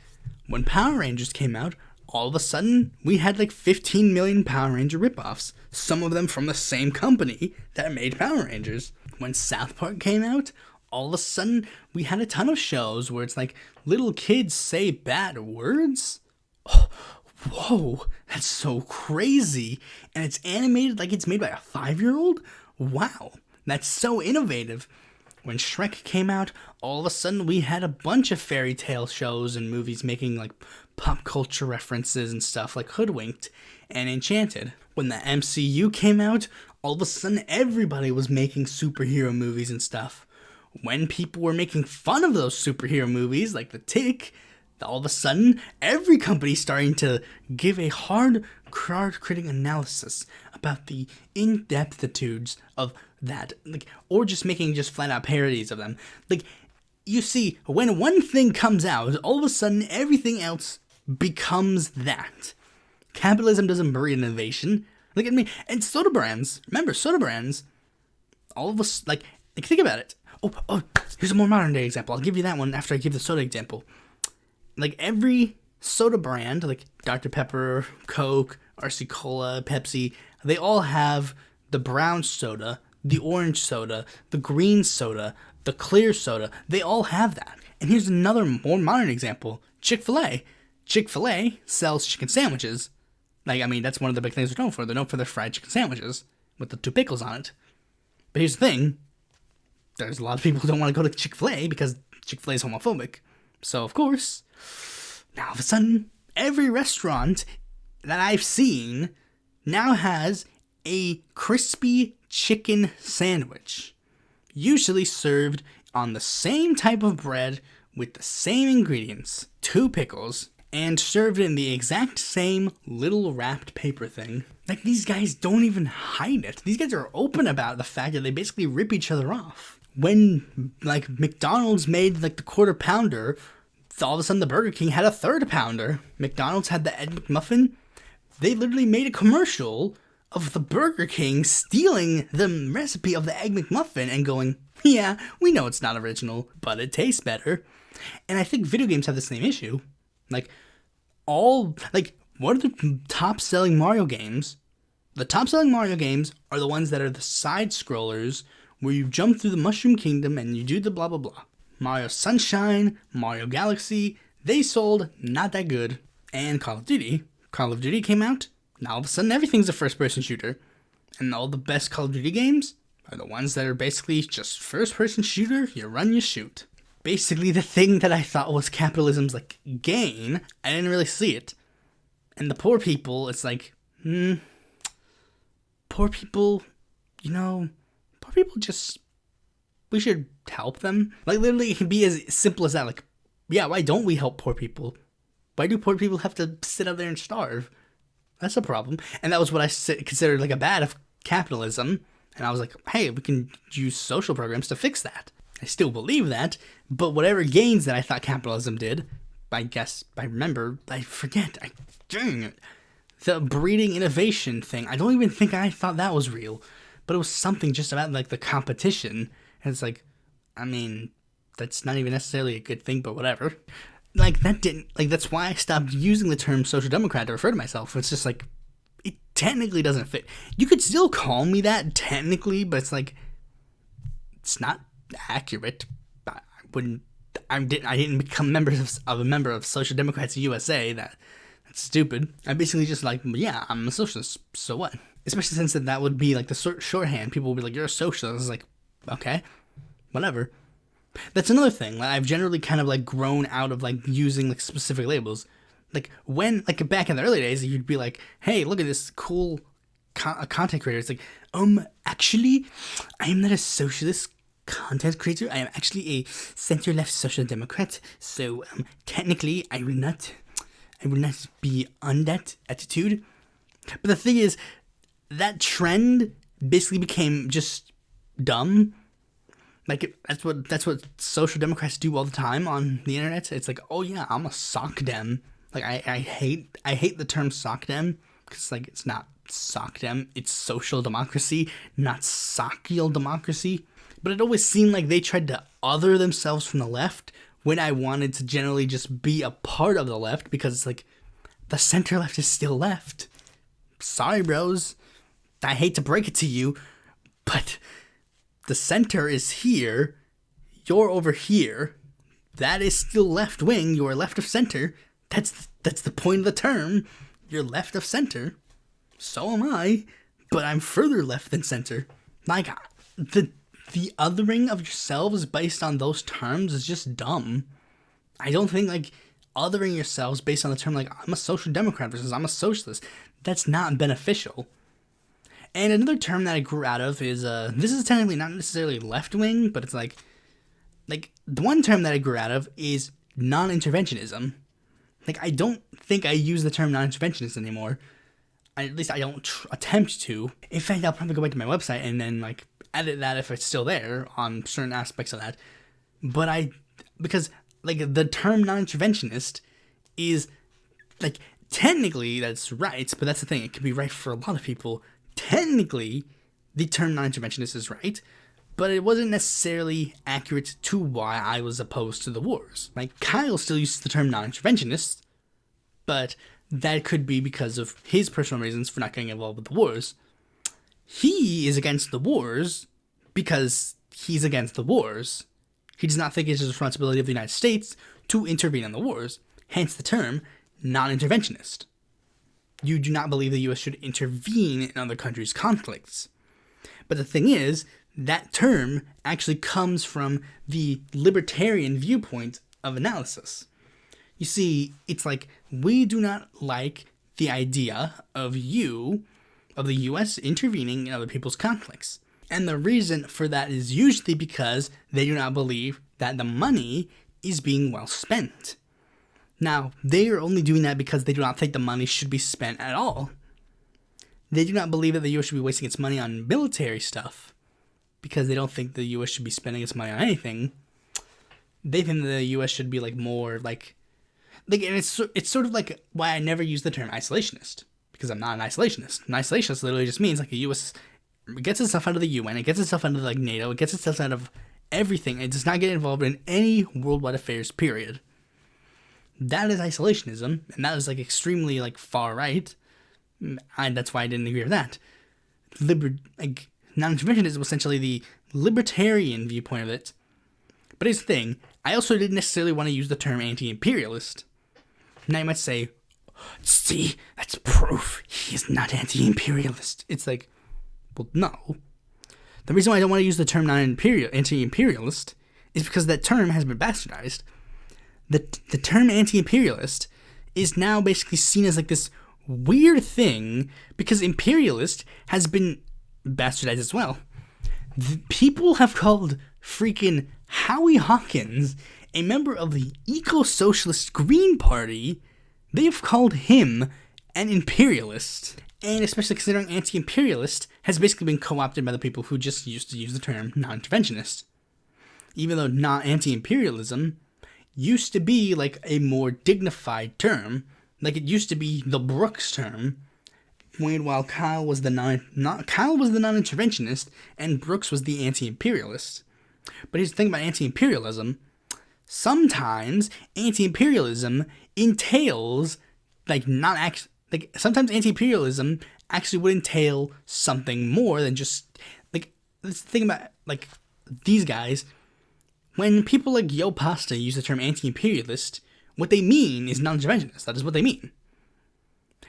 When Power Rangers came out, all of a sudden, we had like 15 million Power Ranger ripoffs, some of them from the same company that made Power Rangers. When South Park came out, all of a sudden, we had a ton of shows where it's like, little kids say bad words? Oh, whoa, that's so crazy. And it's animated like it's made by a 5-year-old? Wow, that's so innovative. When Shrek came out, all of a sudden we had a bunch of fairy tale shows and movies making, like, pop culture references and stuff, like Hoodwinked and Enchanted. When the MCU came out, all of a sudden everybody was making superhero movies and stuff. When people were making fun of those superhero movies, like The Tick, all of a sudden every company starting to give a hard critical analysis about the in-depthitudes of that, like, or just making just flat out parodies of them. Like, you see, when one thing comes out, all of a sudden everything else becomes that. Capitalism doesn't breed innovation. Look at me. And soda brands. Remember, soda brands, all of us, like think about it. Oh, here's a more modern day example. I'll give you that one after I give the soda example. Like every soda brand, like Dr. Pepper, Coke, RC Cola, Pepsi, they all have the brown soda, the orange soda, the green soda, the clear soda. They all have that. And here's another more modern example. Chick-fil-A. Chick-fil-A sells chicken sandwiches. That's one of the big things they're known for. They're known for their fried chicken sandwiches with the 2 pickles on it. But here's the thing. There's a lot of people who don't want to go to Chick-fil-A because Chick-fil-A is homophobic. So, of course, now all of a sudden, every restaurant that I've seen now has a crispy chicken sandwich. Usually served on the same type of bread with the same ingredients, 2 pickles, and served in the exact same little wrapped paper thing. Like, these guys don't even hide it. These guys are open about the fact that they basically rip each other off. When, McDonald's made, the quarter pounder, all of a sudden the Burger King had a 3rd pounder. McDonald's had the Egg McMuffin. They literally made a commercial of the Burger King stealing the recipe of the Egg McMuffin and going, yeah, we know it's not original, but it tastes better. And I think video games have the same issue. What are the top-selling Mario games? The top-selling Mario games are the ones that are the side-scrollers where you jump through the Mushroom Kingdom and you do the blah, blah, blah. Mario Sunshine, Mario Galaxy, they sold not that good. And Call of Duty came out. Now all of a sudden everything's a first-person shooter. And all the best Call of Duty games are the ones that are basically just first-person shooter, you run, you shoot. Basically the thing that I thought was capitalism's gain, I didn't really see it. And the poor people, it's poor people, poor people just, we should help them. Literally it can be as simple as that. Yeah, why don't we help poor people? Why do poor people have to sit out there and starve? That's a problem. And that was what I considered a bad of capitalism. And I was like, hey, we can use social programs to fix that. I still believe that, but whatever gains that I thought capitalism did, dang it. The breeding innovation thing, I don't even think I thought that was real, but it was something just about the competition. And it's that's not even necessarily a good thing, but whatever. That's why I stopped using the term social democrat to refer to myself. It's just it technically doesn't fit. You could still call me that technically, but it's not accurate. I didn't become a member of Social Democrats USA. That's stupid. I basically just yeah, I'm a socialist, so what? Especially since that would be the shorthand. People would be like, you're a socialist. It's okay, whatever. That's another thing. I've generally kind of grown out of using specific labels. When back in the early days, you'd be like, hey, look at this cool content creator. It's actually, I am not a socialist content creator. I am actually a center-left social democrat. So technically, I will not be on that attitude. But the thing is, that trend basically became just dumb. That's what social democrats do all the time on the internet. It's oh yeah, I'm a sock dem. I hate the term sock dem because it's not sock dem. It's social democracy, not social democracy. But it always seemed like they tried to other themselves from the left when I wanted to generally just be a part of the left, because the center left is still left. Sorry, bros. I hate to break it to you, but the center is here. You're over here. That is still left wing. You're left of center. That's the point of the term. You're left of center. So am I, but I'm further left than center. The othering of yourselves based on those terms is just dumb. I don't think othering yourselves based on the term I'm a social democrat versus I'm a socialist, that's not beneficial. And another term that I grew out of is this is technically not necessarily left wing, but it's the one term that I grew out of is non-interventionism. I don't think I use the term non-interventionist anymore. At least I don't attempt to. In fact, I'll probably go back to my website and then edit that if it's still there on certain aspects of that. But because like the term non-interventionist is like technically that's right, but that's the thing, it can be right for a lot of people. Technically, the term non-interventionist is right, but it wasn't necessarily accurate to why I was opposed to the wars. Like, Kyle still uses the term non-interventionist, but that could be because of his personal reasons for not getting involved with the wars. He is against the wars because he's against the wars. He does not think it's the responsibility of the United States to intervene in the wars, hence the term non-interventionist. You do not believe the U.S. should intervene in other countries' conflicts. But the thing is, that term actually comes from the libertarian viewpoint of analysis. You see, it's like, we do not like the idea of the U.S. intervening in other people's conflicts. And the reason for that is usually because they do not believe that the money is being well spent. Now, they are only doing that because they do not think the money should be spent at all. They do not believe that the U.S. should be wasting its money on military stuff because they don't think the U.S. should be spending its money on anything. They think the U.S. should be like more like and it's sort of like why I never use the term isolationist, because I'm not an isolationist. An isolationist literally just means like the U.S. gets itself out of the UN, it gets itself out of like NATO, it gets itself out of everything. It does not get involved in any worldwide affairs, period. That is isolationism, and that is like extremely like far right, and that's why I didn't agree with that. Non-interventionism is essentially the libertarian viewpoint of it. But here's the thing, I also didn't necessarily want to use the term anti-imperialist. Now you might say, see, that's proof he is not anti-imperialist. It's like, well, no. The reason why I don't want to use the term anti-imperialist is because that term has been bastardized. The term anti-imperialist is now basically seen as like this weird thing because imperialist has been bastardized as well. People have called freaking Howie Hawkins, a member of the eco-socialist Green Party, they've called him an imperialist. And especially considering anti-imperialist has basically been co-opted by the people who just used to use the term non-interventionist. Even though not anti-imperialism used to be like a more dignified term, like it used to be the Brooks term, while Kyle was the non-interventionist and Brooks was the anti-imperialist. But here's the thing about anti-imperialism. Sometimes anti-imperialism entails sometimes anti-imperialism actually would entail something more than just like this thing about like these guys. When people like Yo Pasta use the term anti-imperialist, what they mean is non-interventionist. That is what they mean.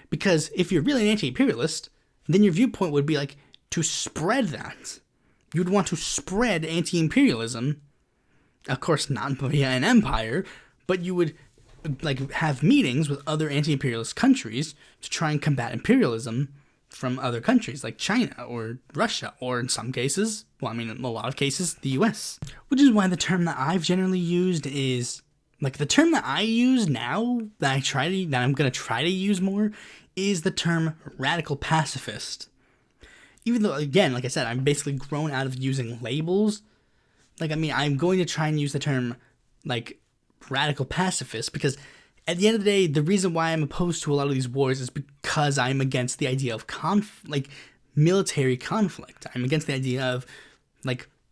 Because if you're really an anti-imperialist, then your viewpoint would be like to spread that. You'd want to spread anti-imperialism. Of course, not via an empire, but you would like have meetings with other anti-imperialist countries to try and combat imperialism from other countries like China or Russia, or in some cases, in a lot of cases, the US. Which is why the term that I've generally used is, like the term that I use now, that I'm going to try to use more, is the term radical pacifist. Even though, again, like I said, I'm basically grown out of using labels. I'm going to try and use the term, like, radical pacifist, because at the end of the day, the reason why I'm opposed to a lot of these wars is because I'm against the idea of military conflict. I'm against the idea of,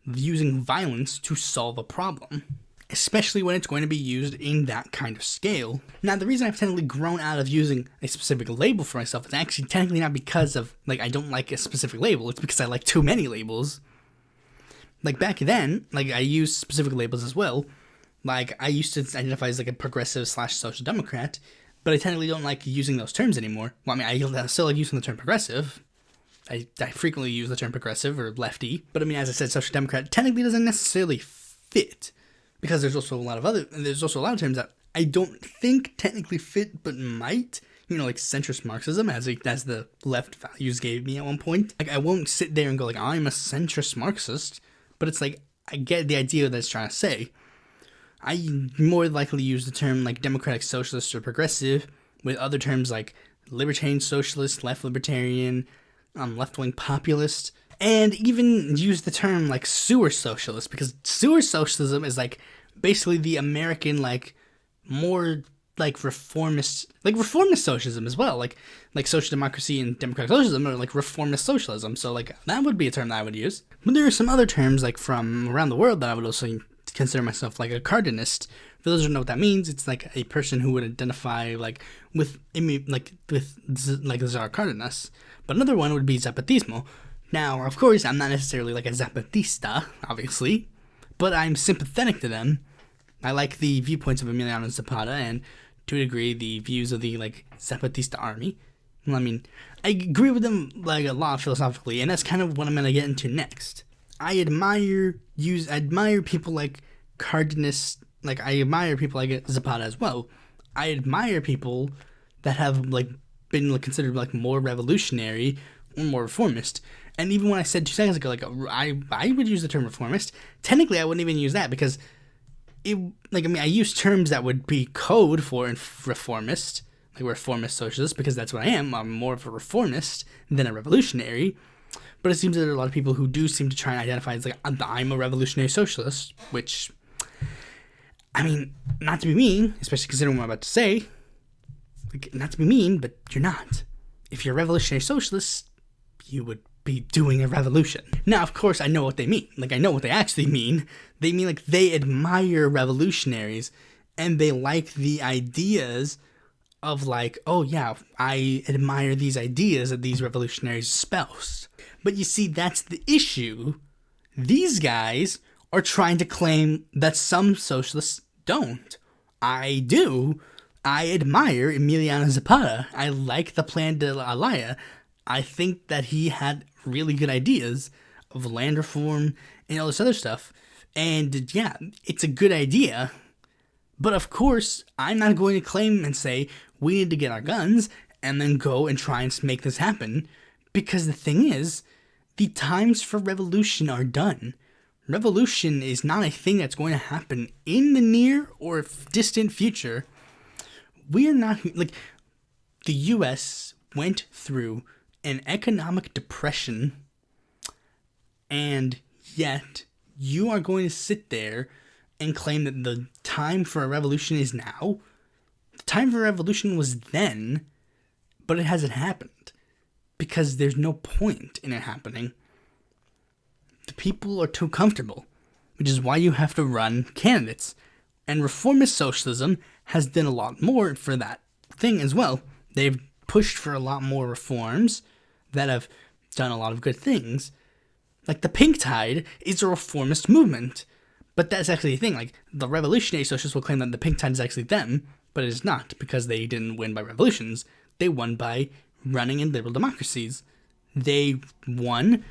using violence to solve a problem, especially when it's going to be used in that kind of scale. Now, the reason I've technically grown out of using a specific label for myself is actually technically not because of, I don't like a specific label, it's because I like too many labels. Back then, I used specific labels as well. I used to identify as, a progressive/social democrat, but I technically don't like using those terms anymore. I still like using the term progressive. I frequently use the term progressive or lefty, but as I said, social democrat technically doesn't necessarily fit, because there's also a lot of terms that I don't think technically fit, but might, like centrist Marxism, as the left values gave me at one point. I won't sit there and go I'm a centrist Marxist, but it's I get the idea that it's trying to say. I more likely use the term democratic socialist or progressive with other terms like libertarian socialist, left libertarian, left-wing populist, and even use the term sewer socialist, because sewer socialism is basically the American, like, more like reformist socialism as well, like social democracy and democratic socialism, or like reformist socialism. So like that would be a term that I would use. But there are some other terms like from around the world that I would also consider myself like a Cardinist. For those who don't know what that means, it's like a person who would identify like with the Czar Cardenas. But another one would be Zapatismo. Now, of course, I'm not necessarily like a Zapatista, obviously, but I'm sympathetic to them. I like the viewpoints of Emiliano Zapata, and to a degree, the views of the like Zapatista army. Well, I mean, I agree with them like a lot philosophically, and that's kind of what I'm gonna get into next. I admire people like Cardenas, like I admire people like Zapata as well. I admire people that have like been like, considered like more revolutionary or more reformist. And even when I said 2 seconds ago, like I would use the term reformist. Technically, I wouldn't even use that because I use terms that would be code for reformist, like reformist socialist, because that's what I am. I'm more of a reformist than a revolutionary. But it seems that there are a lot of people who do seem to try and identify as like, I'm a revolutionary socialist, which, I mean, not to be mean, especially considering what I'm about to say, like, not to be mean, but you're not. If you're a revolutionary socialist, you would be doing a revolution. Now, of course, I know what they mean. Like, I know what they actually mean. They mean, like, they admire revolutionaries, and they like the ideas of, like, oh, yeah, I admire these ideas that these revolutionaries espouse. But you see, that's the issue. These guys are trying to claim that some socialists don't. I do. I admire Emiliano Zapata. I like the Plan de la Alaya. I think that he had really good ideas of land reform and all this other stuff. And yeah, it's a good idea. But of course, I'm not going to claim and say we need to get our guns and then go and try and make this happen. Because the thing is, the times for revolution are done. Revolution is not a thing that's going to happen in the near or distant future. We're not, like, the U.S. went through an economic depression, and yet you are going to sit there and claim that the time for a revolution is now. The time for a revolution was then, but it hasn't happened because there's no point in it happening. The people are too comfortable, which is why you have to run candidates. And reformist socialism has done a lot more for that thing as well. They've pushed for a lot more reforms that have done a lot of good things. Like the Pink Tide is a reformist movement. But that's actually the thing. Like, the revolutionary socialists will claim that the Pink Tide is actually them, but it is not, because they didn't win by revolutions. They won by running in liberal democracies. They won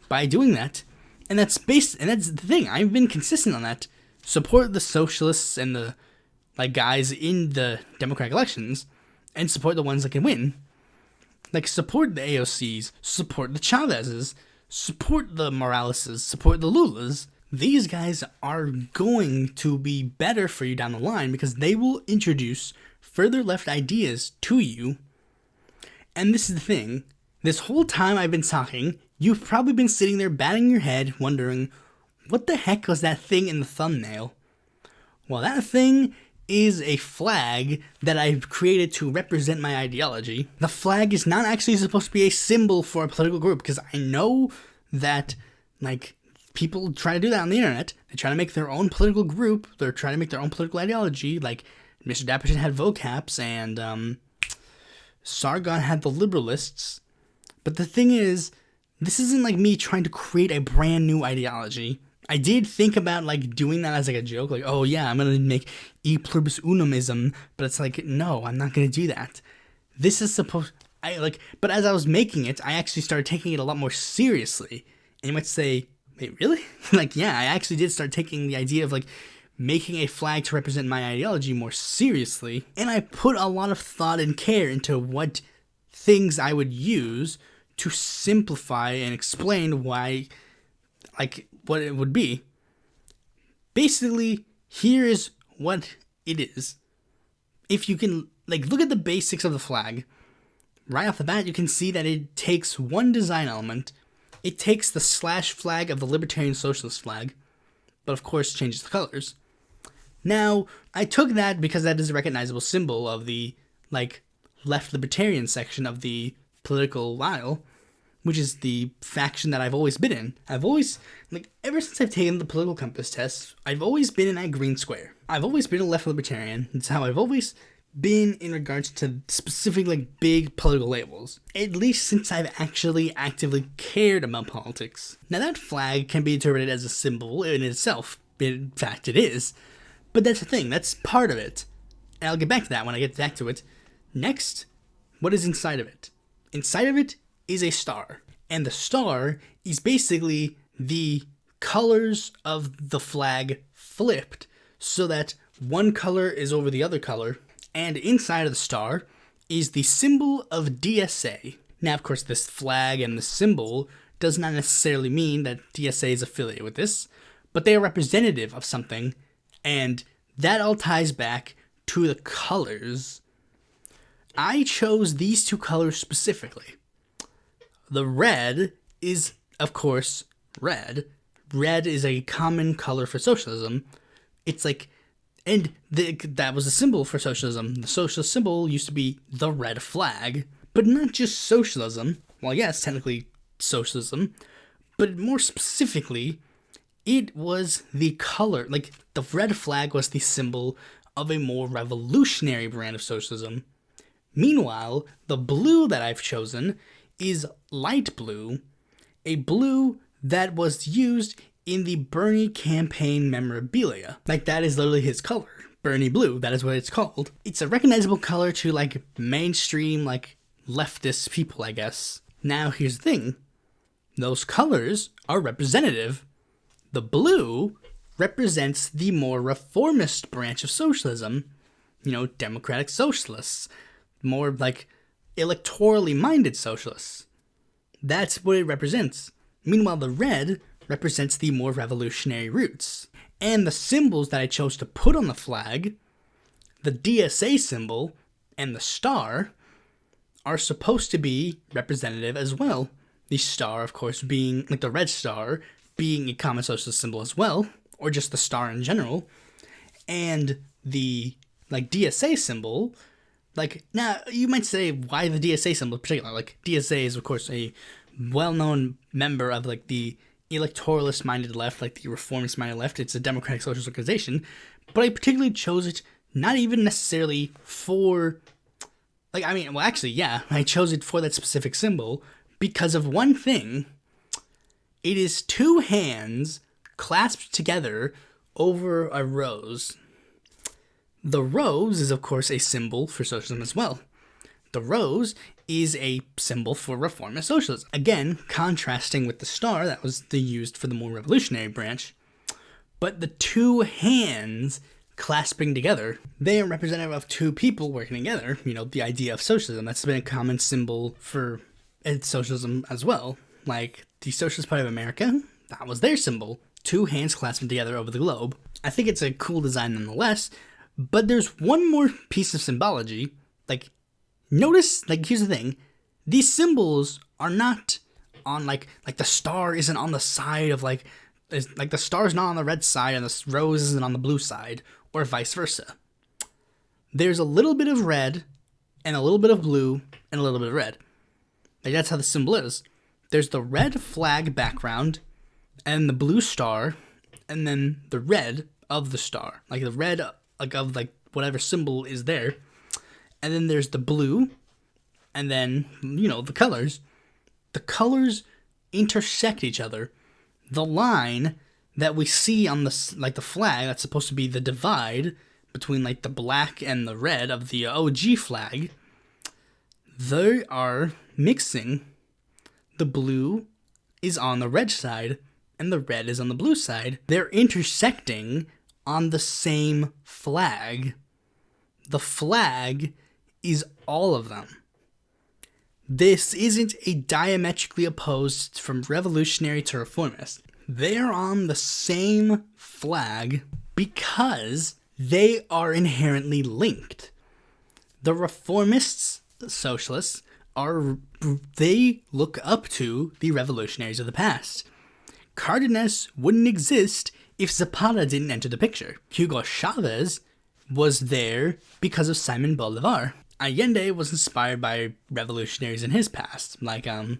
by doing that. And that's the thing. I've been consistent on that. Support the socialists and the guys in the democratic elections, and support the ones that can win. Like, support the AOCs, support the Chavezes, support the Moraleses, support the Lulas. These guys are going to be better for you down the line because they will introduce further left ideas to you. And this is the thing. This whole time I've been talking, you've probably been sitting there batting your head wondering, what the heck was that thing in the thumbnail? Well, that thing is a flag that I've created to represent my ideology. The flag is not actually supposed to be a symbol for a political group, because I know that, like, people try to do that on the internet. They try to make their own political group. They're trying to make their own political ideology. Like, Mr. Dapperton had vocaps, and Sargon had the liberalists. But the thing is, this isn't like me trying to create a brand new ideology. I did think about, like, doing that as, like, a joke. Like, oh, yeah, I'm going to make Pluribus Unumism. But it's like, no, I'm not going to do that. This is supposed... But as I was making it, I actually started taking it a lot more seriously. And you might say, wait, really? Like, yeah, I actually did start taking the idea of, like, making a flag to represent my ideology more seriously. And I put a lot of thought and care into what things I would use to simplify and explain why, like, what it would be. Basically, here is what it is. If you can, like, look at the basics of the flag, right off the bat, you can see that it takes one design element. It takes the slash flag of the Libertarian Socialist flag, but of course changes the colors. Now, I took that because that is a recognizable symbol of the, left libertarian section of the political aisle, which is the faction that I've always been in. I've always, ever since I've taken the political compass test, I've always been in that green square. I've always been a left libertarian. It's how I've always been in regards to specific, big political labels. At least since I've actually actively cared about politics. Now, that flag can be interpreted as a symbol in itself. In fact, it is. But that's the thing. That's part of it. And I'll get back to that when I get back to it. Next, what is inside of it? Inside of it is a star. And the star is basically the colors of the flag flipped so that one color is over the other color. And inside of the star is the symbol of DSA. Now, of course, this flag and the symbol does not necessarily mean that DSA is affiliated with this, but they are representative of something, and that all ties back to the colors. I chose these two colors specifically. The red is, of course, red. Red is a common color for socialism. It's that was a symbol for socialism. The socialist symbol used to be the red flag. But not just socialism. Well, yes, technically socialism. But more specifically, it was the color. The red flag was the symbol of a more revolutionary brand of socialism. Meanwhile, the blue that I've chosen is light blue. A blue that was used in the Bernie campaign memorabilia. That is literally his color. Bernie blue, that is what it's called. It's a recognizable color to, mainstream, leftist people, I guess. Now, here's the thing. Those colors are representative. The blue represents the more reformist branch of socialism. Democratic socialists. More, electorally minded socialists. That's what it represents. Meanwhile, the red represents the more revolutionary roots. And the symbols that I chose to put on the flag, the DSA symbol and the star, are supposed to be representative as well. The star, of course, being, the red star, being a common socialist symbol as well, or just the star in general. And the, DSA symbol, now, you might say, why the DSA symbol in particular? DSA is, of course, a well-known member of, the electoralist-minded left, the reformist-minded left. It's a democratic socialist organization. But I particularly chose it not even necessarily for... I chose it for that specific symbol because of one thing. It is two hands clasped together over a rose. The rose is, of course, a symbol for socialism as well. The rose is a symbol for reformist socialism. Again, contrasting with the star that was used for the more revolutionary branch. But the two hands clasping together, they are representative of two people working together. The idea of socialism. That's been a common symbol for socialism as well. The Socialist Party of America, that was their symbol. Two hands clasping together over the globe. I think it's a cool design nonetheless. But there's one more piece of symbology. Notice, here's the thing. These symbols are not on, the star isn't on the side of, the star's not on the red side and the rose isn't on the blue side, or vice versa. There's a little bit of red, and a little bit of blue, and a little bit of red. That's how the symbol is. There's the red flag background, and the blue star, and then the red of the star. The red, of, whatever symbol is there. And then there's the blue, and then, the colors. The colors intersect each other. The line that we see on the flag, that's supposed to be the divide between, the black and the red of the OG flag, they are mixing. The blue is on the red side, and the red is on the blue side. They're intersecting on the same flag. The flag is all of them. This isn't a diametrically opposed from revolutionary to reformist. They are on the same flag because they are inherently linked. The reformists, the socialists, they look up to the revolutionaries of the past. Cardenas wouldn't exist if Zapata didn't enter the picture. Hugo Chavez was there because of Simon Bolivar. Allende was inspired by revolutionaries in his past, like I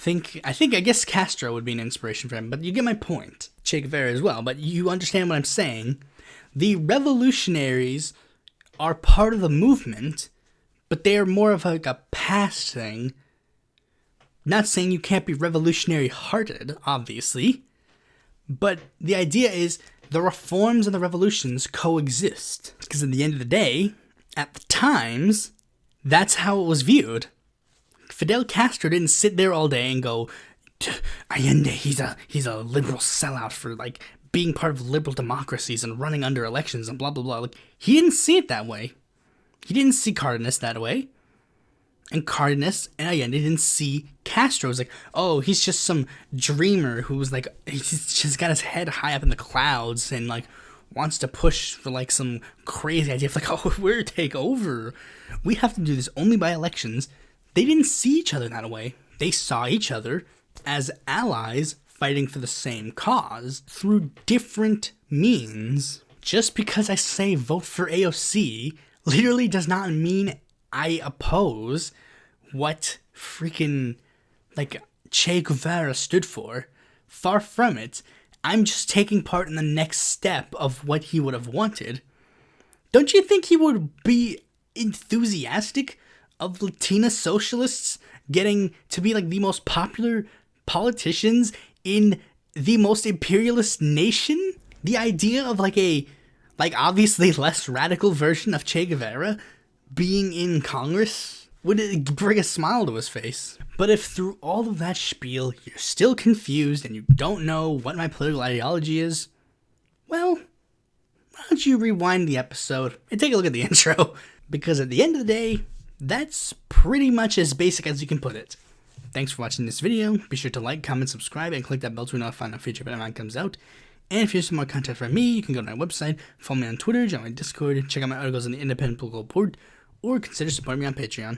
guess Castro would be an inspiration for him, but you get my point. Che Guevara as well, but you understand what I'm saying. The revolutionaries are part of the movement, but they are more of like a past thing. Not saying you can't be revolutionary hearted, obviously, but the idea is the reforms and the revolutions coexist. Because at the end of the day, at the times, that's how it was viewed. Fidel Castro didn't sit there all day and go, Allende, he's a liberal sellout for like being part of liberal democracies and running under elections and blah blah blah. Like, he didn't see it that way. He didn't see Cardenas that way. And Cardenas and Allende didn't see Castro as like, oh, he's just some dreamer who was like, he's just got his head high up in the clouds and like wants to push for like some crazy idea of like, oh, we're take over. We have to do this only by elections. They didn't see each other that way. They saw each other as allies fighting for the same cause through different means. Just because I say vote for AOC literally does not mean I oppose what freaking like Che Guevara stood for. Far from it. I'm just taking part in the next step of what he would have wanted. Don't you think he would be enthusiastic of Latina socialists getting to be like the most popular politicians in the most imperialist nation? The idea of like a obviously less radical version of Che Guevara being in Congress would bring a smile to his face. But if through all of that spiel you're still confused and you don't know what my political ideology is, well, why don't you rewind the episode and take a look at the intro? Because at the end of the day, that's pretty much as basic as you can put it. Thanks for watching this video. Be sure to like, comment, subscribe, and click that bell to be notified when a future video comes out. And if you have some more content from me, you can go to my website, follow me on Twitter, join my Discord, check out my articles on the Independent Political Report, or consider supporting me on Patreon.